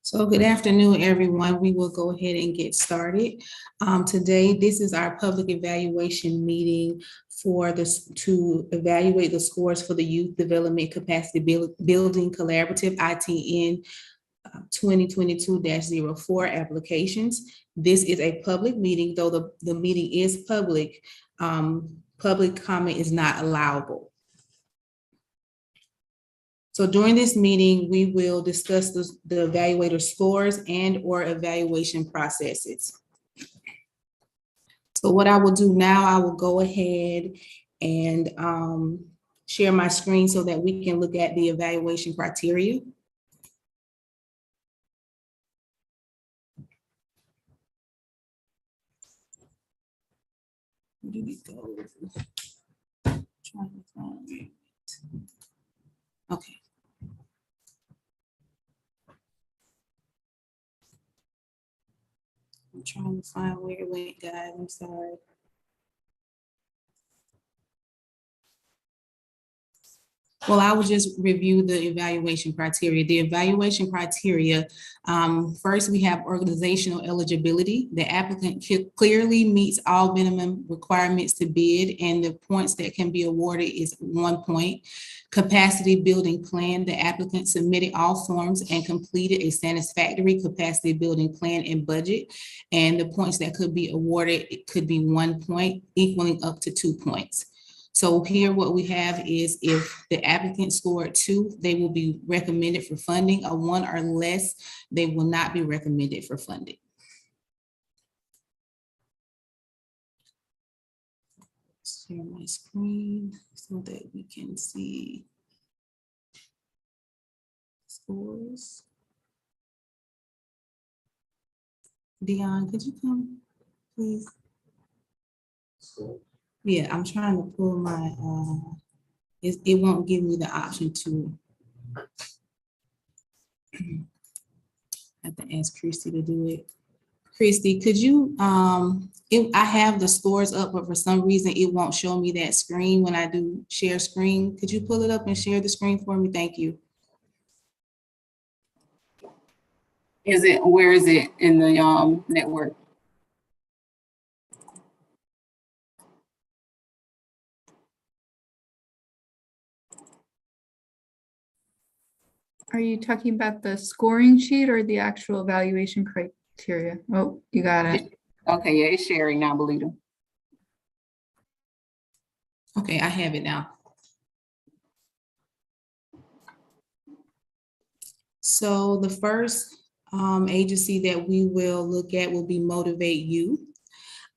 So good afternoon, everyone. We will go ahead and get started. Today, this is our public evaluation meeting for this to evaluate the scores for the Youth Development Capacity Building Collaborative ITN 2022-04 applications. This is a public meeting, though the meeting is public. Public comment is not allowable. So during this meeting, we will discuss the evaluator scores and or evaluation processes. So what I will do now, I will go ahead and share my screen so that we can look at the evaluation criteria. Where do we go? Trying to find it. Okay. I'm trying to find where it went, guys. I'm sorry. Well, I will just review the evaluation criteria. The evaluation criteria, first we have organizational eligibility. The applicant clearly meets all minimum requirements to bid, and the points that can be awarded is 1 point. Capacity building plan, the applicant submitted all forms and completed a satisfactory capacity building plan and budget. And the points that could be awarded, it could be 1 point, equaling up to 2 points. So here what we have is if the applicant scored 2, they will be recommended for funding. A 1 or less, they will not be recommended for funding. Share my screen so that we can see scores. Dion, could you come, please? Yeah, I'm trying to pull my, it won't give me the option to. I have to ask Christy to do it. Christy, could you, I have the scores up, but for some reason it won't show me that screen when I do share screen. Could you pull it up and share the screen for me? Thank you. Where is it in the network? Are you talking about the scoring sheet or the actual evaluation criteria? Oh, you got it. Okay, yeah, it's sharing now, Belita. Okay, I have it now. So the first agency that we will look at will be Motivate You.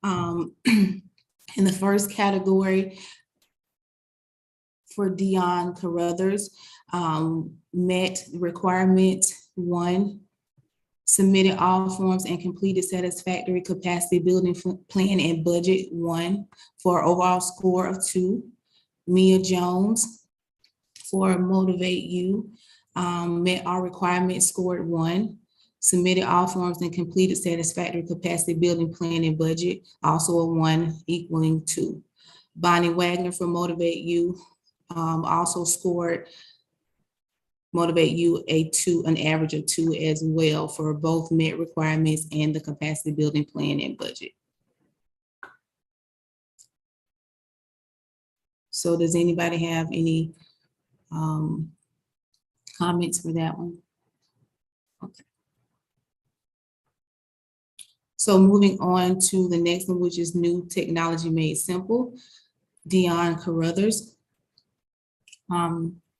In the first category for Dion Carruthers, met requirements 1, submitted all forms and completed satisfactory capacity building plan and budget 1 for overall score of 2. Mia Jones for Motivate You, met all requirements, scored 1, submitted all forms and completed satisfactory capacity building plan and budget, also a 1 equaling 2. Bonnie Wagner for Motivate You, also scored Motivate You a 2, an average of 2 as well for both met requirements and the capacity building plan and budget. So does anybody have any comments for that one? Okay. So moving on to the next one, which is New Technology Made Simple. Dion Carruthers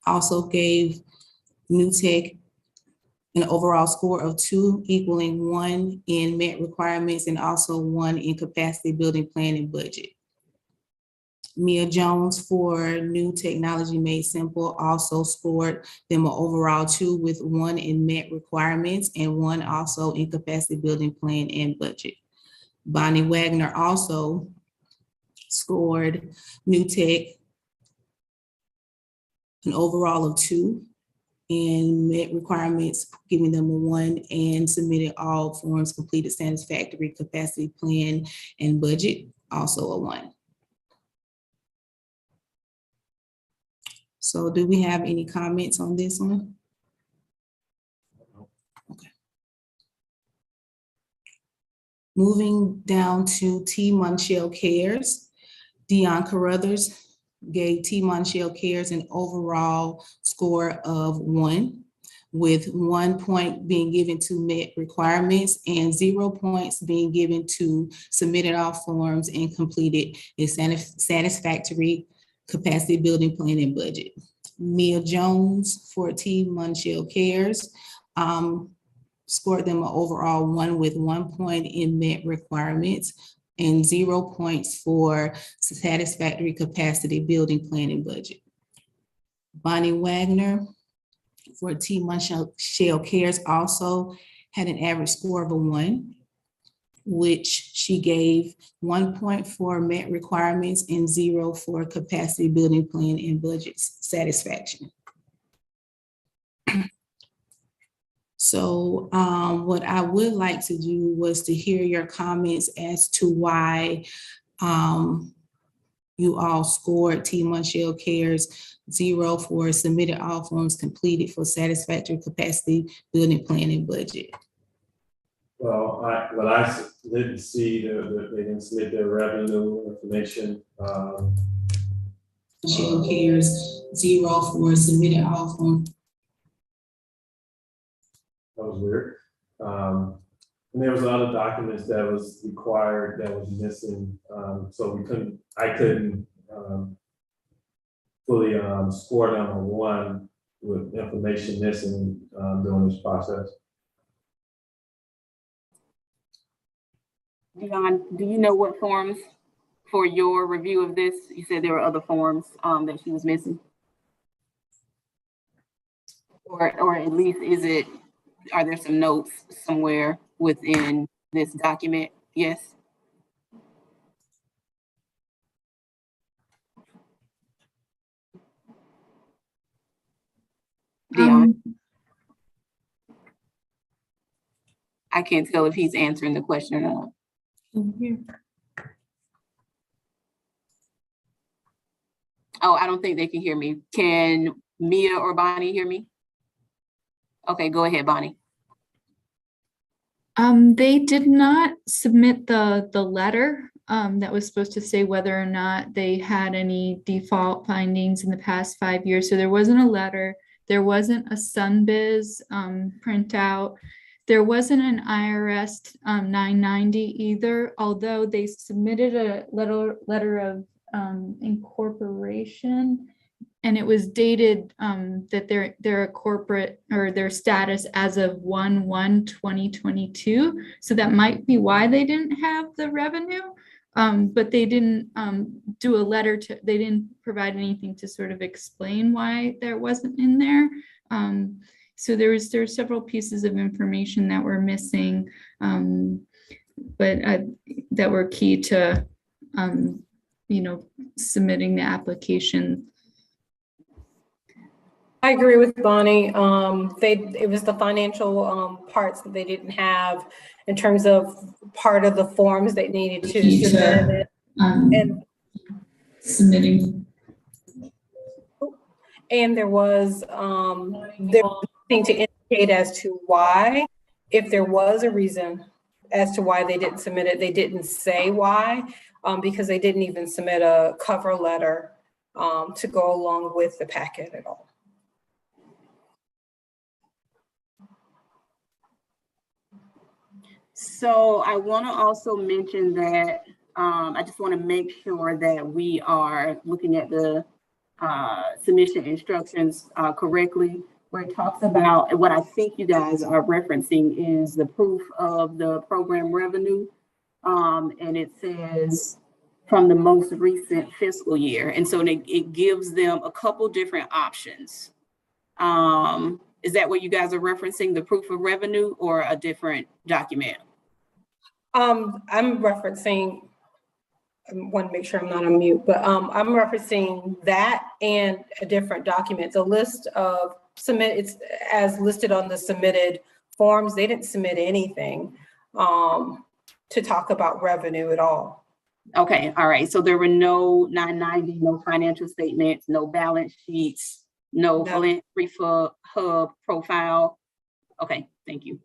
also gave New Tech an overall score of 2, equaling 1 in met requirements and also 1 in capacity building plan and budget. Mia Jones for New Technology Made Simple also scored them an overall 2 with 1 in met requirements and 1 also in capacity building plan and budget. Bonnie Wagner also scored New Tech an overall of 2 and met requirements, giving them a 1, and submitted all forms, completed satisfactory capacity plan and budget, also a 1. So do we have any comments on this one? Okay. Moving down to T. Munchell Cares, Dion Carruthers gave T. Munchell Cares an overall score of 1, with 1 point being given to met requirements and 0 points being given to submitted all forms and completed a satisfactory capacity building plan and budget. Mia Jones for T. Munchell Cares scored them an overall 1 with 1 point in met requirements and 0 points for satisfactory capacity building plan and budget. Bonnie Wagner for T. Munchell Cares also had an average score of a 1, which she gave 1 point for met requirements and 0 for capacity building plan and budget satisfaction. So what I would like to do was to hear your comments as to why you all scored T. Munchell Cares 0 for submitted all forms completed for satisfactory capacity building plan and budget. Well, I didn't see they didn't submit their revenue information. Munchell Cares 0 for submitted all forms. That was weird. And there was other documents that was required that was missing. So I couldn't fully score them a 1 with information missing during this process. Dion, do you know what forms for your review of this? You said there were other forms that she was missing. Or at least are there some notes somewhere within this document? Yes. Dion, I can't tell if he's answering the question or not. Oh, I don't think they can hear me. Can Mia or Bonnie hear me? Okay, go ahead, Bonnie. They did not submit the letter that was supposed to say whether or not they had any default findings in the past 5 years. So there wasn't a letter. There wasn't a SunBiz printout. There wasn't an IRS 990 either, although they submitted a letter of incorporation, and it was dated that they're a corporate, or their status as of 1/1/2022. So that might be why they didn't have the revenue, but they didn't do a letter they didn't provide anything to sort of explain why there wasn't in there. So there's several pieces of information that were missing, but that were key to submitting the application. I agree with Bonnie. It was the financial parts that they didn't have in terms of part of the forms they needed to submit. And Submitting. And there was nothing to indicate as to why, if there was a reason as to why they didn't submit it. They didn't say why, because they didn't even submit a cover letter to go along with the packet at all. So I want to also mention that I just want to make sure that we are looking at the submission instructions correctly, where it talks about what I think you guys are referencing is the proof of the program revenue. And it says from the most recent fiscal year. And so it gives them a couple different options. Is that what you guys are referencing, the proof of revenue, or a different document? I'm referencing, I want to make sure I'm not on mute, but I'm referencing that and a different document. The list of it's as listed on the submitted forms. They didn't submit anything to talk about revenue at all. Okay, all right. So there were no 990, no financial statements, no balance sheets, no philanthropy hub profile. Okay, thank you.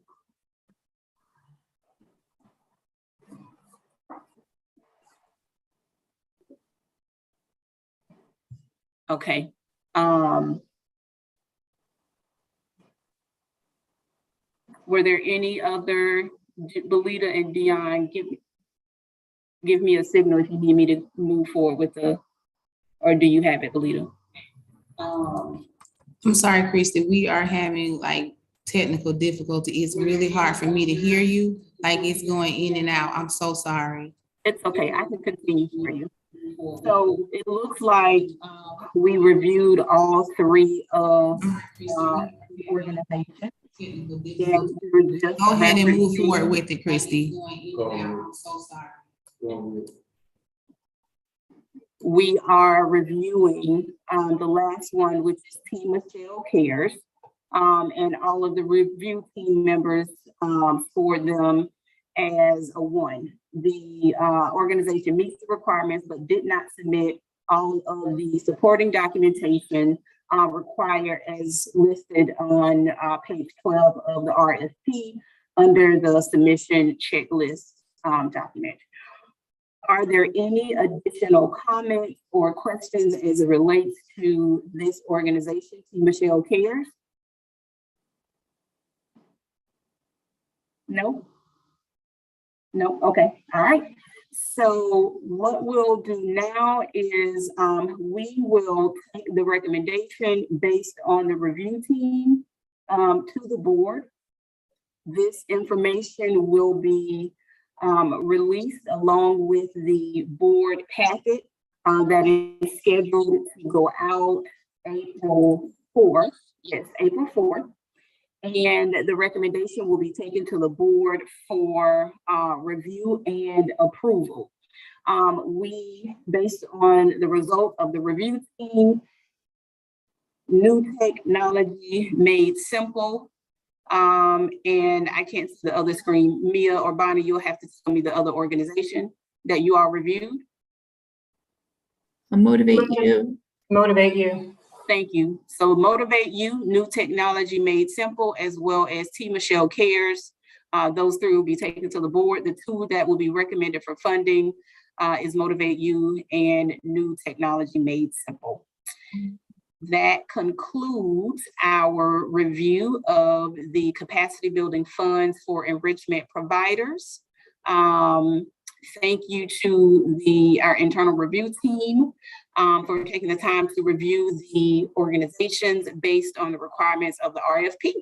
Okay. Were there any other, Belita and Dion, give me a signal if you need me to move forward with the, or do you have it, Belita? I'm sorry, Christy, we are having like technical difficulty. It's really hard for me to hear you, like it's going in and out. I'm so sorry. It's okay, I can continue for you. So it looks like we reviewed all three of the organizations. Go ahead and move forward with it, Christy. We are reviewing the last one, which is Team Michelle Cares, and all of the review team members for them as a one. The organization meets the requirements but did not submit all of the supporting documentation required as listed on page 12 of the RFP under the submission checklist document. Are there any additional comments or questions as it relates to this organization, Team Michelle Cares? No? No, okay, all right. So what we'll do now is we will take the recommendation based on the review team to the board. This information will be released along with the board packet that is scheduled to go out April 4th. Yes, April 4th. And the recommendation will be taken to the board for review and approval. We, based on the result of the review team, New Technology Made Simple, and I can't see the other screen. Mia or Bonnie, you'll have to tell me the other organization that you all reviewed. I'll motivate you. Motivate You. Thank you. So Motivate You, New Technology Made Simple, as well as Team Michelle Cares. Those three will be taken to the board. The two that will be recommended for funding is Motivate You and New Technology Made Simple. That concludes our review of the capacity building funds for enrichment providers. Thank you to our internal review team for taking the time to review the organizations based on the requirements of the RFP.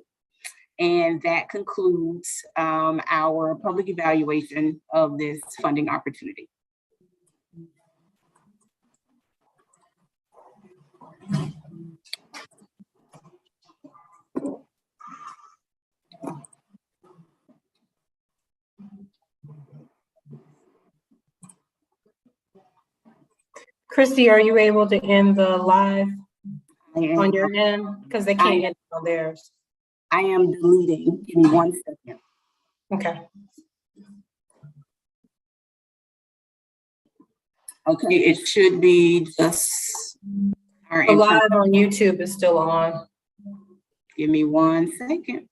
And that concludes our public evaluation of this funding opportunity. Christy, are you able to end the live on am, your end? Because they can't end on theirs. I am deleting. Give me 1 second. Okay. Okay, it should be just our The live on YouTube is still on. Give me 1 second.